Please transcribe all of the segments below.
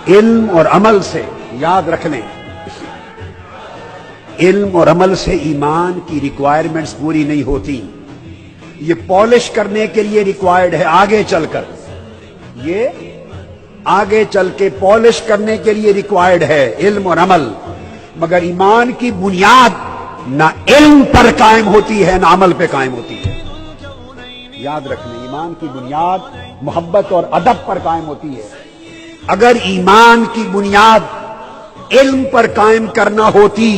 علم اور عمل سے، یاد رکھ لیں، علم اور عمل سے ایمان کی ریکوائرمنٹس پوری نہیں ہوتی. یہ پالش کرنے کے لیے ریکوائرڈ ہے آگے چل کر، یہ آگے چل کے پالش کرنے کے لیے ریکوائرڈ ہے علم اور عمل. مگر ایمان کی بنیاد نہ علم پر قائم ہوتی ہے نہ عمل پہ قائم ہوتی ہے. یاد رکھنا، ایمان کی بنیاد محبت اور ادب پر قائم ہوتی ہے. اگر ایمان کی بنیاد علم پر قائم کرنا ہوتی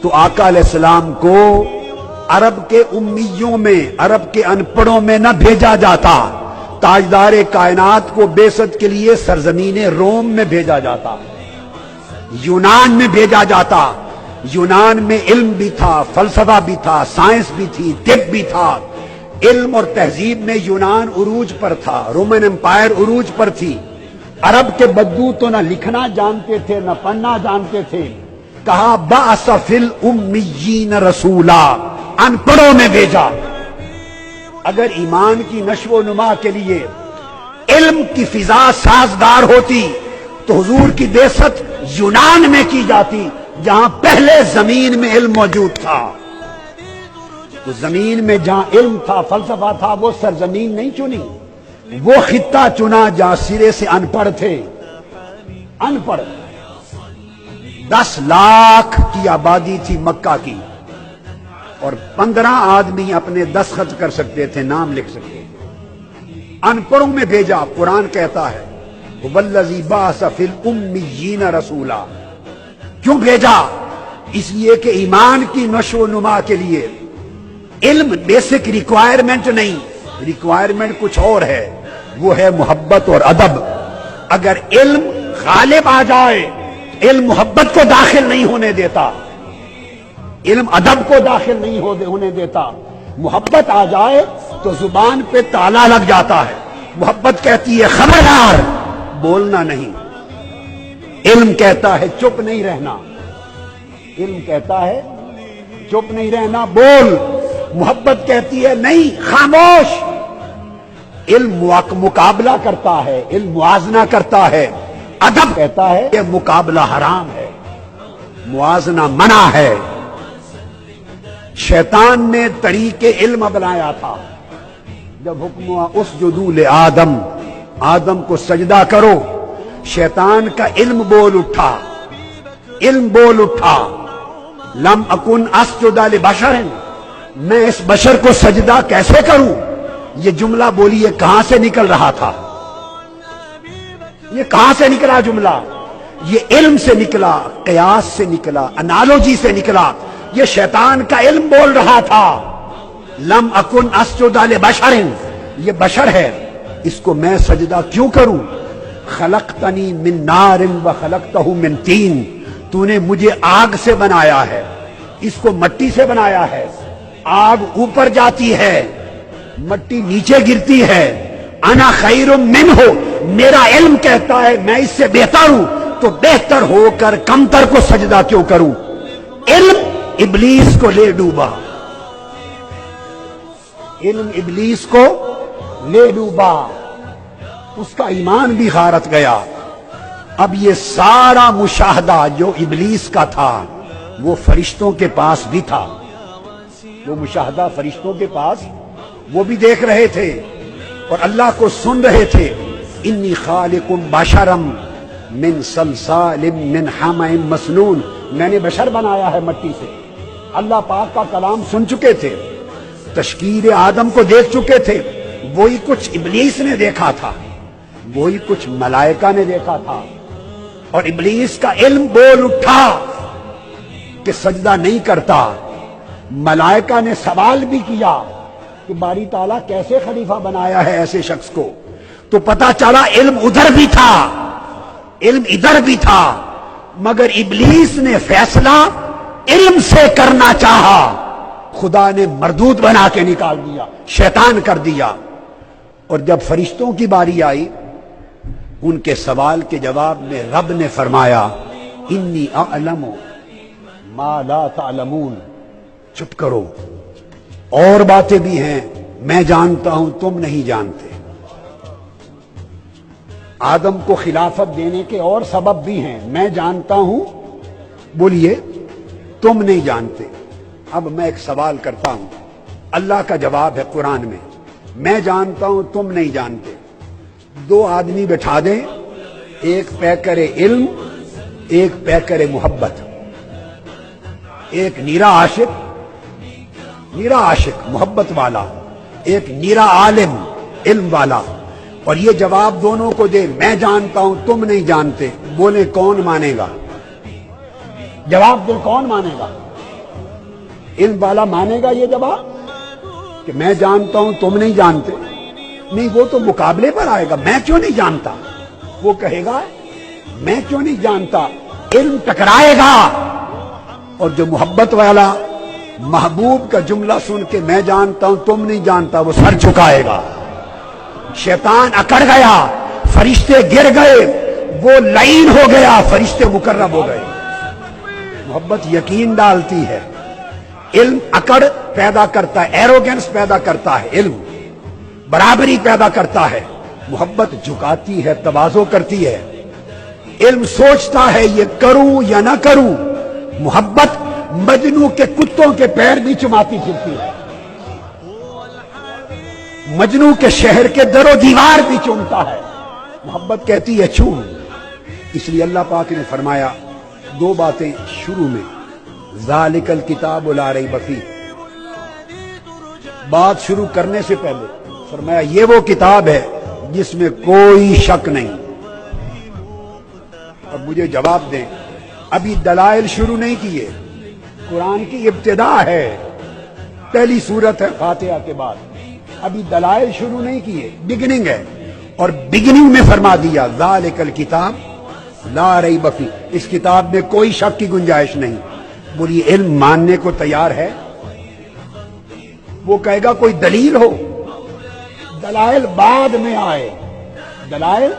تو آقا علیہ السلام کو عرب کے امیوں میں، عرب کے ان پڑھوں میں نہ بھیجا جاتا. تاجدار کائنات کو بعثت کے لیے سرزمین روم میں بھیجا جاتا، یونان میں بھیجا جاتا. یونان میں علم بھی تھا، فلسفہ بھی تھا، سائنس بھی تھی، طب بھی تھا. علم اور تہذیب میں یونان عروج پر تھا، رومن امپائر عروج پر تھی. عرب کے بدو تو نہ لکھنا جانتے تھے نہ پڑھنا جانتے تھے. کہا بعث فی الامیین رسولا، ان پڑھوں میں بھیجا. اگر ایمان کی نشو و نما کے لیے علم کی فضا سازگار ہوتی تو حضور کی بعثت یونان میں کی جاتی جہاں پہلے زمین میں علم موجود تھا. تو زمین میں جہاں علم تھا، فلسفہ تھا، وہ سرزمین نہیں چنی، وہ خطہ چنا جہاں سرے سے ان پڑھ تھے. ان پڑھ 10 لاکھ کی آبادی تھی مکہ کی، اور 15 آدمی اپنے دستخط کر سکتے تھے، نام لکھ سکتے تھے. ان پڑھوں میں بھیجا. قرآن کہتا ہے وَالَّذِي بَعَثَ فِي الْأُمِّيِّينَ رَسُولًا. کیوں بھیجا؟ اس لیے کہ ایمان کی نشو و نما کے لیے علم بیسک ریکوائرمنٹ نہیں، ریکوائرمنٹ کچھ اور ہے، وہ ہے محبت اور ادب. اگر علم غالب آ جائے، علم محبت کو داخل نہیں ہونے دیتا، علم ادب کو داخل نہیں ہونے دیتا. محبت آ جائے تو زبان پہ تالا لگ جاتا ہے. محبت کہتی ہے خبردار، بولنا نہیں. علم کہتا ہے چپ نہیں رہنا، علم کہتا ہے چپ نہیں رہنا، بول. محبت کہتی ہے نہیں، خاموش. علم مقابلہ کرتا ہے، علم موازنہ کرتا ہے. ادب کہتا ہے کہ مقابلہ حرام ہے، موازنہ منع ہے. شیطان نے طریق علم بنایا تھا. جب حکم ہوا اسجدوا لآدم، آدم کو سجدہ کرو، شیطان کا علم بول اٹھا، علم بول اٹھا لم اکن اسجد لبشر، میں اس بشر کو سجدہ کیسے کروں. یہ جملہ بولیے کہاں سے نکل رہا تھا؟ یہ کہاں سے نکلا جملہ؟ یہ علم سے نکلا، قیاس سے نکلا، انالوجی سے نکلا. یہ شیطان کا علم بول رہا تھا لم اکن اسجد لبشر، یہ بشر ہے، اس کو میں سجدہ کیوں کروں. خلقتنی من نار وخلقتہ من طین، تو نے مجھے آگ سے بنایا ہے، اس کو مٹی سے بنایا ہے. آگ اوپر جاتی ہے، مٹی نیچے گرتی ہے. انا خیر منہ، میرا علم کہتا ہے میں اس سے بہتر ہوں، تو بہتر ہو کر کمتر کو سجدہ کیوں کروں. علم ابلیس کو لے ڈوبا، علم ابلیس کو لے ڈوبا، اس کا ایمان بھی غارت گیا. اب یہ سارا مشاہدہ جو ابلیس کا تھا وہ فرشتوں کے پاس بھی تھا. وہ مشاہدہ فرشتوں کے پاس، وہ بھی دیکھ رہے تھے اور اللہ کو سن رہے تھے. انی خالق بشرا من صلصال من حمأ مسنون، میں نے بشر بنایا ہے مٹی سے. اللہ پاک کا کلام سن چکے تھے، تشکیل آدم کو دیکھ چکے تھے. وہی کچھ ابلیس نے دیکھا تھا، وہی کچھ ملائکہ نے دیکھا تھا. اور ابلیس کا علم بول اٹھا کہ سجدہ نہیں کرتا. ملائکہ نے سوال بھی کیا کہ باری تعالیٰ کیسے خلیفہ بنایا ہے ایسے شخص کو. تو پتا چلا علم ادھر بھی تھا، علم ادھر بھی تھا، مگر ابلیس نے فیصلہ علم سے کرنا چاہا، خدا نے مردود بنا کے نکال دیا، شیطان کر دیا. اور جب فرشتوں کی باری آئی، ان کے سوال کے جواب میں رب نے فرمایا انی اعلم ما لا تعلمون، چپ کرو، اور باتیں بھی ہیں، میں جانتا ہوں تم نہیں جانتے. آدم کو خلافت دینے کے اور سبب بھی ہیں. میں جانتا ہوں, بولیے تم نہیں جانتے. اب میں ایک سوال کرتا ہوں, اللہ کا جواب ہے قرآن میں جانتا ہوں تم نہیں جانتے. دو آدمی بٹھا دیں, ایک پیکر علم, ایک پیکر محبت. ایک نیرا عاشق محبت والا, ایک نیرا عالم علم والا, اور یہ جواب دونوں کو دے میں جانتا ہوں تم نہیں جانتے. بولے کون مانے گا؟ جواب دے کون مانے گا؟ علم والا مانے گا یہ جواب کہ میں جانتا ہوں تم نہیں جانتے؟ نہیں, وہ تو مقابلے پر آئے گا. میں کیوں نہیں جانتا؟ وہ کہے گا میں کیوں نہیں جانتا. علم ٹکرائے گا, اور جو محبت والا محبوب کا جملہ سن کے میں جانتا ہوں تم نہیں جانتا, وہ سر جھکائے گا. شیطان اکڑ گیا, فرشتے گر گئے, وہ لعین ہو گیا, فرشتے مقرب ہو گئے. محبت یقین ڈالتی ہے, علم اکڑ پیدا کرتا ہے, ایروگنس پیدا کرتا ہے, علم برابری پیدا کرتا ہے. محبت جھکاتی ہے, تواضع کرتی ہے. علم سوچتا ہے یہ کروں یا نہ کروں, محبت مجنو کے کتوں کے پیر بھی چماتی پھرتی ہے, مجنو کے شہر کے در و دیوار بھی چومتا ہے. محبت کہتی ہے چوم. اس لیے اللہ پاک نے فرمایا دو باتیں شروع میں, ذالک الکتاب لا ریب فیہ. بات شروع کرنے سے پہلے فرمایا یہ وہ کتاب ہے جس میں کوئی شک نہیں. اب مجھے جواب دیں, ابھی دلائل شروع نہیں کیے, قرآن کی ابتدا ہے, پہلی سورت ہے فاتحہ کے بعد, ابھی دلائل شروع نہیں کیے, بگننگ ہے. اور بگننگ میں فرما دیا ذالک الکتاب لا ریب فیہ, اس کتاب میں کوئی شک کی گنجائش نہیں. بولیے علم ماننے کو تیار ہے؟ وہ کہے گا کوئی دلیل ہو. دلائل بعد میں آئے, دلائل,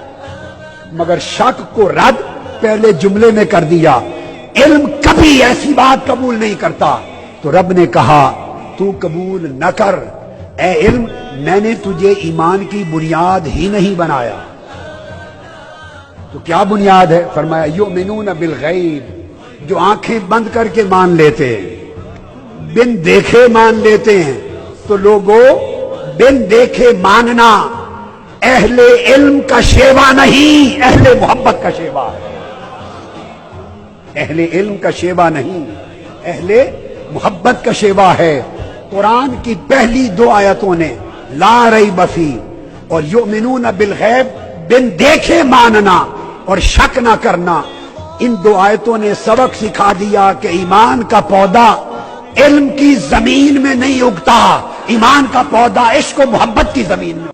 مگر شک کو رد پہلے جملے میں کر دیا. علم کبھی ایسی بات قبول نہیں کرتا, تو رب نے کہا تو قبول نہ کر اے علم, میں نے تجھے ایمان کی بنیاد ہی نہیں بنایا. تو کیا بنیاد ہے؟ فرمایا یؤمنون بالغیب, جو آنکھیں بند کر کے مان لیتے ہیں, بن دیکھے مان لیتے ہیں. تو لوگوں, بن دیکھے ماننا اہل علم کا شیوا نہیں, اہل محبت کا شیوا ہے. اہل علم کا شیوا نہیں, اہل محبت کا شیوا ہے. قرآن کی پہلی دو آیتوں نے لا ریب فیہ اور یؤمنون بالغیب, بن دیکھے ماننا اور شک نہ کرنا, ان دو آیتوں نے سبق سکھا دیا کہ ایمان کا پودا علم کی زمین میں نہیں اگتا, ایمان کا پودا عشق و محبت کی زمین میں